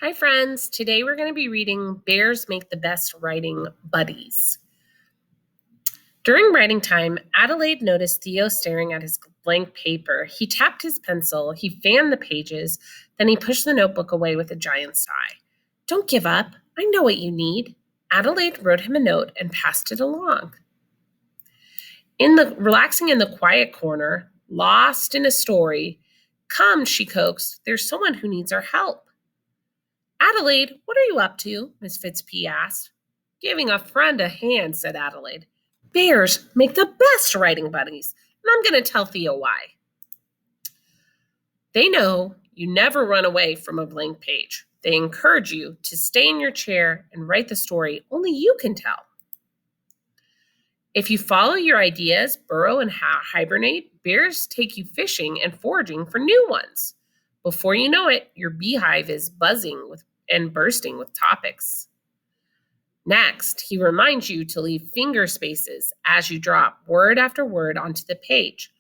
Hi, friends. Today we're going to be reading Bears Make the Best Writing Buddies. During writing time, Adelaide noticed Theo staring at his blank paper. He tapped his pencil, he fanned the pages, then he pushed the notebook away with a giant sigh. Don't give up. I know what you need. Adelaide wrote him a note and passed it along. Relaxing in the quiet corner, lost in a story, come, she coaxed. There's someone who needs our help. Adelaide, what are you up to? Miss Fitzp asked. Giving a friend a hand, said Adelaide. Bears make the best writing buddies, and I'm going to tell Theo why. They know you never run away from a blank page. They encourage you to stay in your chair and write the story only you can tell. If you follow your ideas, burrow and hibernate, bears take you fishing and foraging for new ones. Before you know it, your beehive is buzzing and bursting with topics. Next, he reminds you to leave finger spaces as you drop word after word onto the page.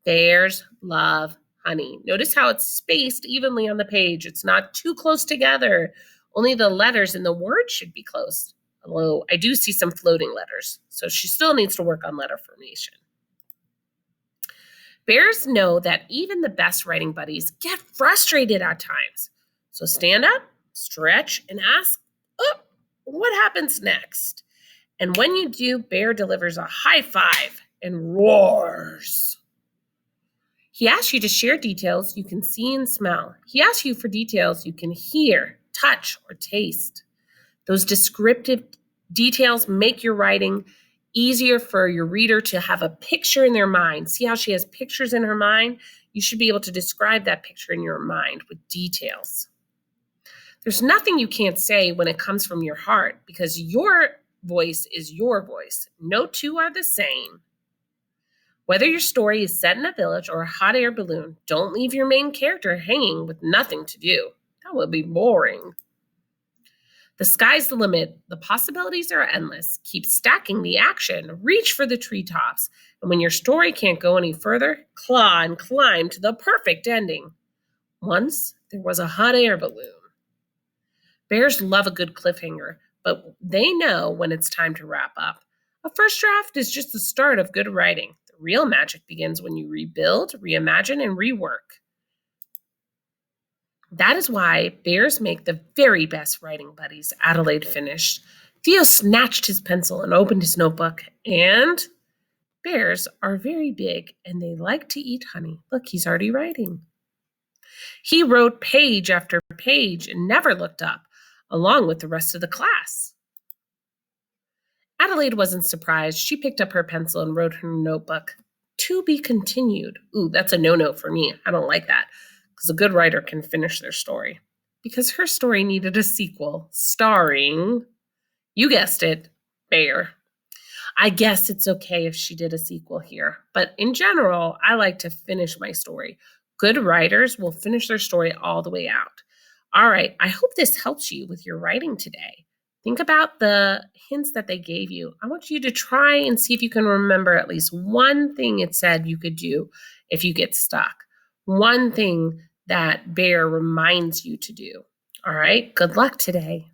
Bears love honey. Notice how it's spaced evenly on the page. It's not too close together. Only the letters in the word should be close. Although I do see some floating letters, so she still needs to work on letter formation. Bears know that even the best writing buddies get frustrated at times. So stand up, stretch, and ask, what happens next? And when you do, Bear delivers a high five and roars. He asks you to share details you can see and smell. He asks you for details you can hear, touch, or taste. Those descriptive details make your writing easier for your reader to have a picture in their mind. See how she has pictures in her mind? You should be able to describe that picture in your mind with details. There's nothing you can't say when it comes from your heart because your voice is your voice. No two are the same. Whether your story is set in a village or a hot air balloon, don't leave your main character hanging with nothing to do. That would be boring. The sky's the limit. The possibilities are endless. Keep stacking the action. Reach for the treetops. And when your story can't go any further, claw and climb to the perfect ending. Once there was a hot air balloon. Bears love a good cliffhanger, but they know when it's time to wrap up. A first draft is just the start of good writing. The real magic begins when you rebuild, reimagine, and rework. That is why bears make the very best writing buddies, Adelaide finished. Theo snatched his pencil and opened his notebook, and bears are very big, and they like to eat honey. Look, he's already writing. He wrote page after page and never looked up, along with the rest of the class. Adelaide wasn't surprised. She picked up her pencil and wrote her notebook. To be continued. Ooh, that's a no-no for me. I don't like that. Because a good writer can finish their story. Because her story needed a sequel starring, you guessed it, Bear. I guess it's okay if she did a sequel here. But in general, I like to finish my story. Good writers will finish their story all the way out. All right, I hope this helps you with your writing today. Think about the hints that they gave you. I want you to try and see if you can remember at least one thing it said you could do if you get stuck. One thing that Bear reminds you to do. All right, good luck today.